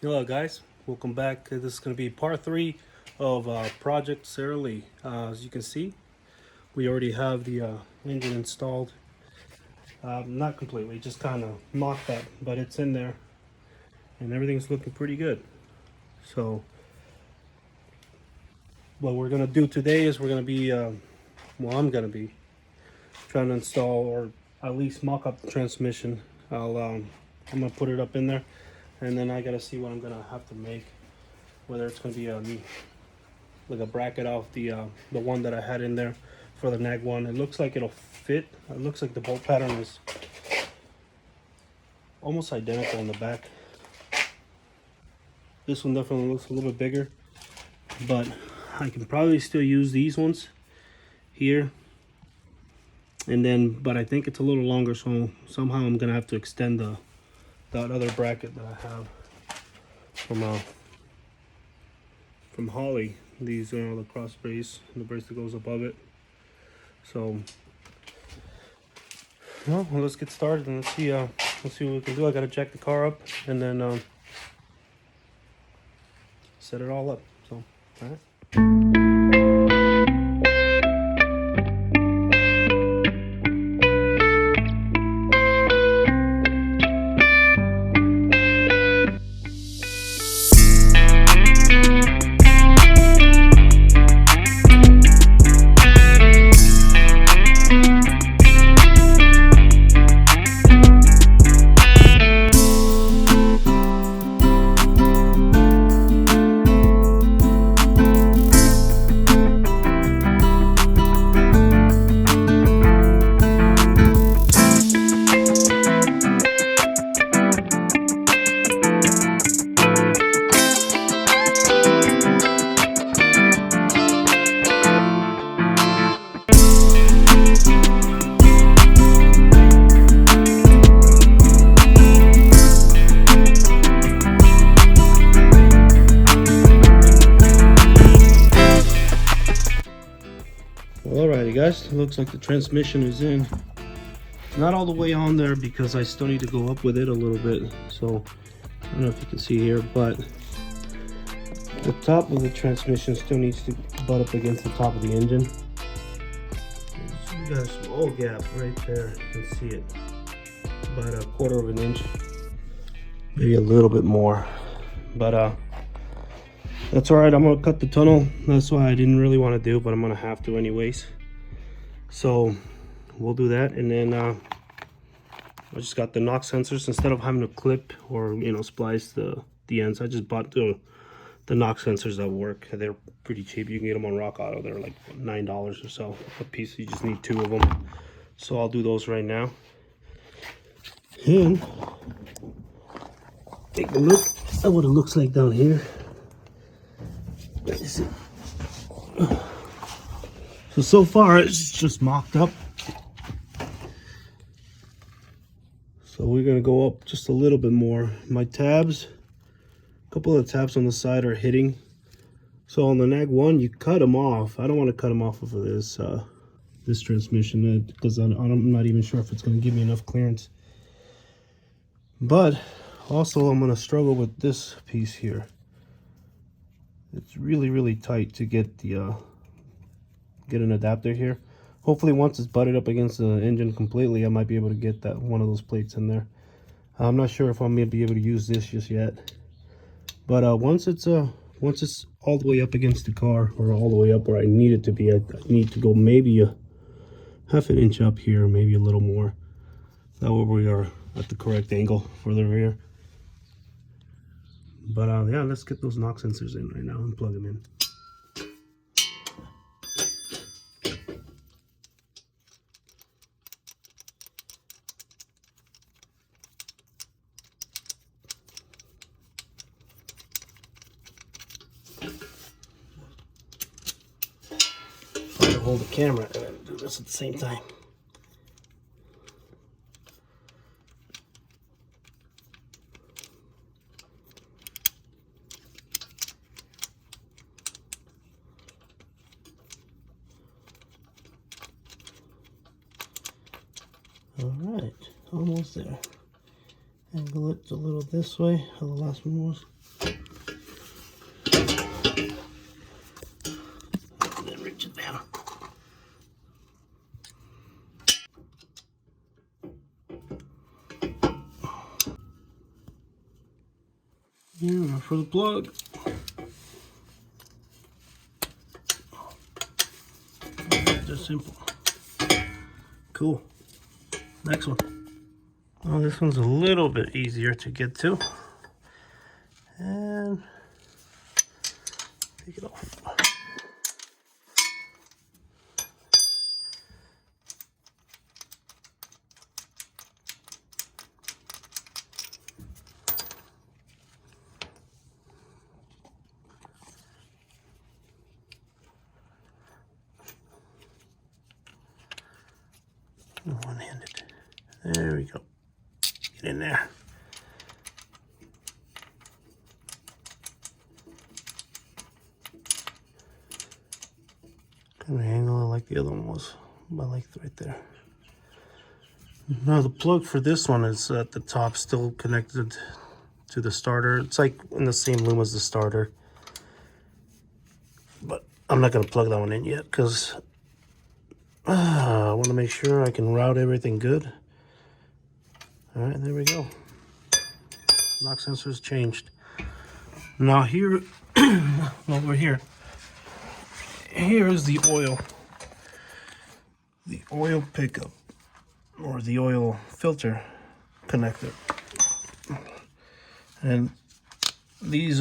Hello guys, welcome back. This is going to be part 3 of Project Sarahlee. As you can see, we already have the engine installed. Not completely, just kind of mocked up, but it's in there and everything's looking pretty good. So what we're going to do today is we're going to be, I'm going to be trying to install or at least mock up the transmission. I'm going to put it up in there and then I got to see what I'm going to have to make. Whether it's going to be like a bracket off the one that I had in there for the nag one. It looks like it'll fit. It looks like the bolt pattern is almost identical in the back. This one definitely looks a little bit bigger, but I can probably still use these ones here. And then, but I think it's a little longer, so somehow I'm gonna have to extend that other bracket that I have from Holly. These are the cross brace and the brace that goes above it. So, well, let's get started and let's see what we can do. I gotta jack the car up and then set it all up. So, all right. Alrighty guys, looks like the transmission is in. Not all the way on there because I still need to go up with it a little bit. So I don't know if you can see here, but the top of the transmission still needs to butt up against the top of the engine. So we got a small gap right there. You can see it, about a quarter of an inch, maybe a little bit more. But that's all right. I'm gonna cut the tunnel. That's why I didn't really want to do, but I'm gonna have to anyways. So we'll do that, and then I just got the knock sensors. Instead of having to clip or splice the ends, I just bought the knock sensors that work. They're pretty cheap. You can get them on Rock Auto. They're like $9 or so a piece. You just need 2 of them. So I'll do those right now. And take a look at what it looks like down here. So far it's just mocked up. So we're gonna go up just a little bit more. My tabs, a couple of the tabs on the side are hitting. So on the nag one, you cut them off. I don't want to cut them off of this transmission because I'm not even sure if it's gonna give me enough clearance. But also I'm gonna struggle with this piece here. It's really tight to get get an adapter here. Hopefully once it's butted up against the engine completely, I might be able to get that one of those plates in there. I'm not sure if I'm gonna be able to use this just yet, but once it's all the way up against the car, or all the way up where I need it to be, I need to go maybe a half an inch up here, maybe a little more. That way we are at the correct angle for the rear. But yeah, let's get those knock sensors in right now and plug them in. Try to hold the camera and do this at the same time. All right, almost there. Angle it a little this way, how the last one was. And then reach it down. Yeah, for the plug. Just simple. Cool. Next one. Well, this one's a little bit easier to get to. And take it off. One-handed. There we go. Get in there. Kind of angle it like the other one was, but like right there. Now the plug for this one is at the top, still connected to the starter. It's like in the same loom as the starter, but I'm not going to plug that one in yet because I want to make sure I can route everything good. All right, there we go. Knock sensors changed. Now here, over here, here is the oil pickup, or the oil filter connector. And these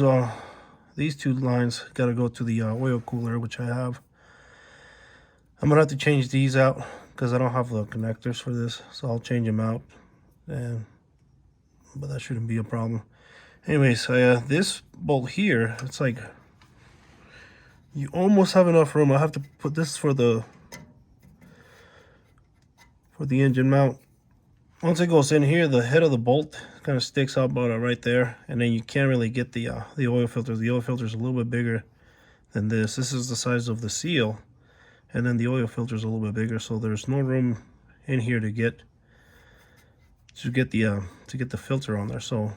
two lines got to go to the oil cooler, which I have. I'm gonna have to change these out because I don't have the connectors for this, so I'll change them out. But that shouldn't be a problem. Anyways, this bolt here, it's like you almost have enough room. I have to put this for the engine mount. Once it goes in here, the head of the bolt kind of sticks out about right there, and then you can't really get the oil filter. The oil filter is a little bit bigger than this. This is the size of the seal, and then the oil filter is a little bit bigger, so there's no room in here to get the filter on there. So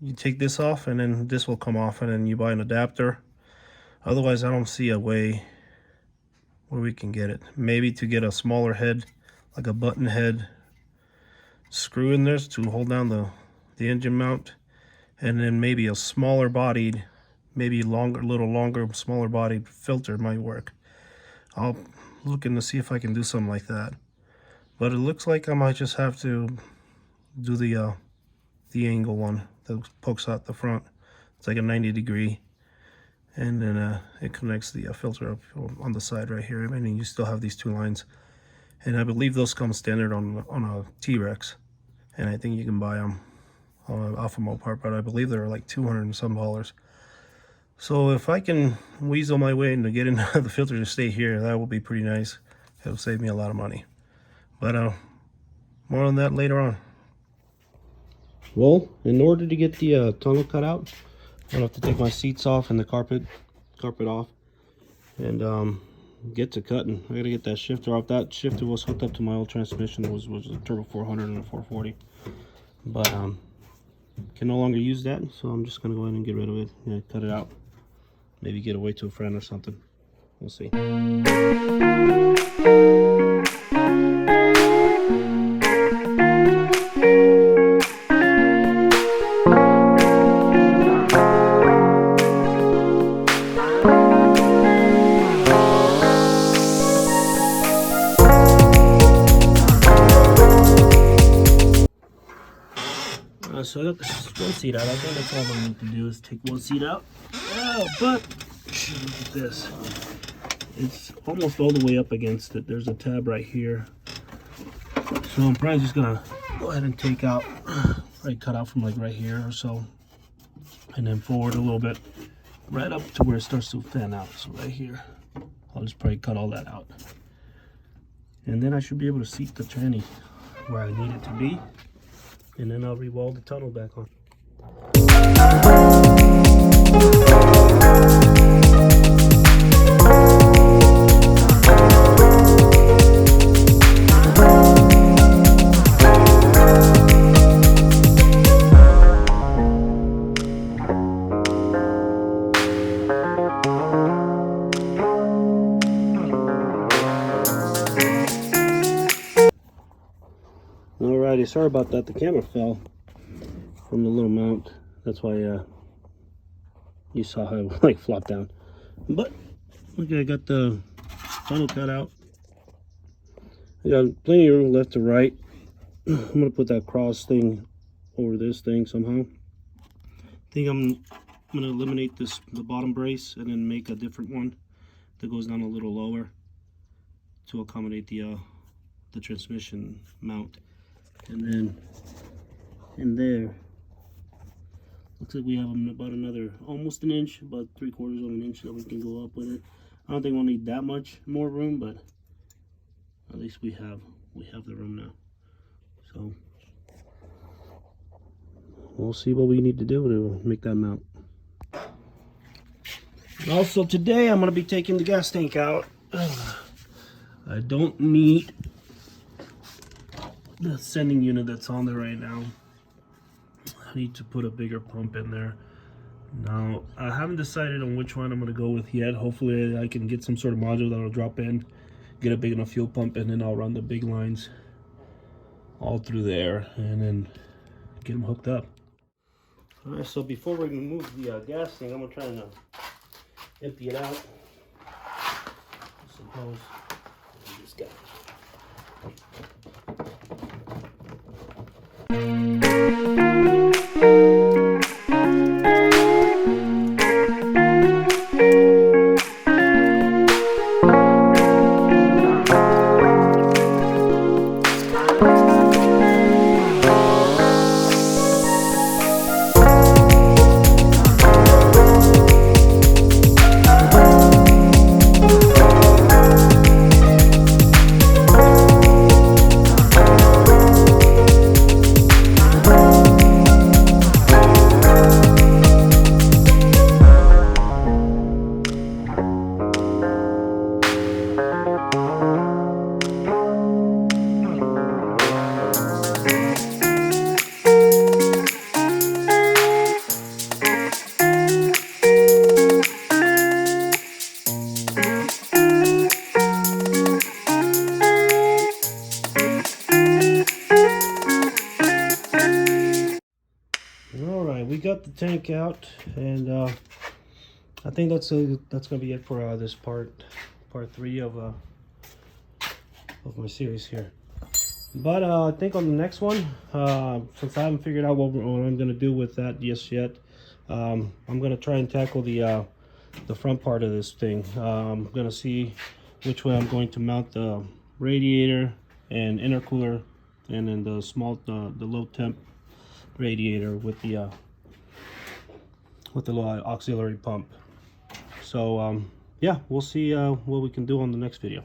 you take this off, and then this will come off, and then you buy an adapter. Otherwise, I don't see a way where we can get it. Maybe to get a smaller head, like a button head screw in there to hold down the engine mount, and then maybe a smaller bodied, maybe little longer, smaller bodied filter might work. I'll look in to see if I can do something like that. But it looks like I might just have to do the angle one that pokes out the front. It's like a 90-degree, and then it connects the filter up on the side right here. I mean, you still have these two lines, and I believe those come standard on a T-Rex, and I think you can buy them on an Alpha Mopar, but I believe they're like $200 and some. So if I can weasel my way into getting the filter to stay here, that will be pretty nice. It'll save me a lot of money. But more on that later on. Well, in order to get the tunnel cut out, I'm gonna have to take my seats off and the carpet off, and get to cutting. I gotta get that shifter off. That shifter was hooked up to my old transmission. It was a turbo 400 and a 440, but can no longer use that. So I'm just gonna go ahead and get rid of it. Cut it out. Maybe get away to a friend or something. We'll see. So I got this one seat out. I think that's all I need to do is take one seat out. Oh, but look at this. It's almost all the way up against it. There's a tab right here. So I'm probably just gonna go ahead and take out, probably cut out from like right here or so, and then forward a little bit, right up to where it starts to fan out. So right here, I'll just probably cut all that out, and then I should be able to seat the tranny where I need it to be. And then I'll re-weld the tunnel back on. sorry about that. The camera fell from the little mount. That's why you saw how it like flopped down. But look, I got the funnel cut out. I got plenty of room left to right. I'm gonna put that cross thing over this thing somehow. I think I'm gonna eliminate the bottom brace and then make a different one that goes down a little lower to accommodate the transmission mount. And then in there, looks like we have about another almost an inch, about 3/4 of an inch that we can go up with it. I don't think we'll need that much more room, but at least we have the room now. So we'll see what we need to do to make that mount. Also today I'm going to be taking the gas tank out. I don't need the sending unit that's on there right now. I need to put a bigger pump in there. Now I haven't decided on which one I'm going to go with yet. Hopefully I can get some sort of module that'll drop in, get a big enough fuel pump, and then I'll run the big lines all through there and then get them hooked up. Alright, so before we remove the gas thing, I'm going to try and empty it out. Suppose this guy. We got the tank out, and I think that's gonna be it for this part 3 of my series here. But I think on the next one, since I haven't figured out what I'm gonna do with that just yet, I'm gonna try and tackle the front part of this thing. I'm gonna see which way I'm going to mount the radiator and intercooler, and then the low temp radiator with the little auxiliary pump. So yeah, we'll see what we can do on the next video.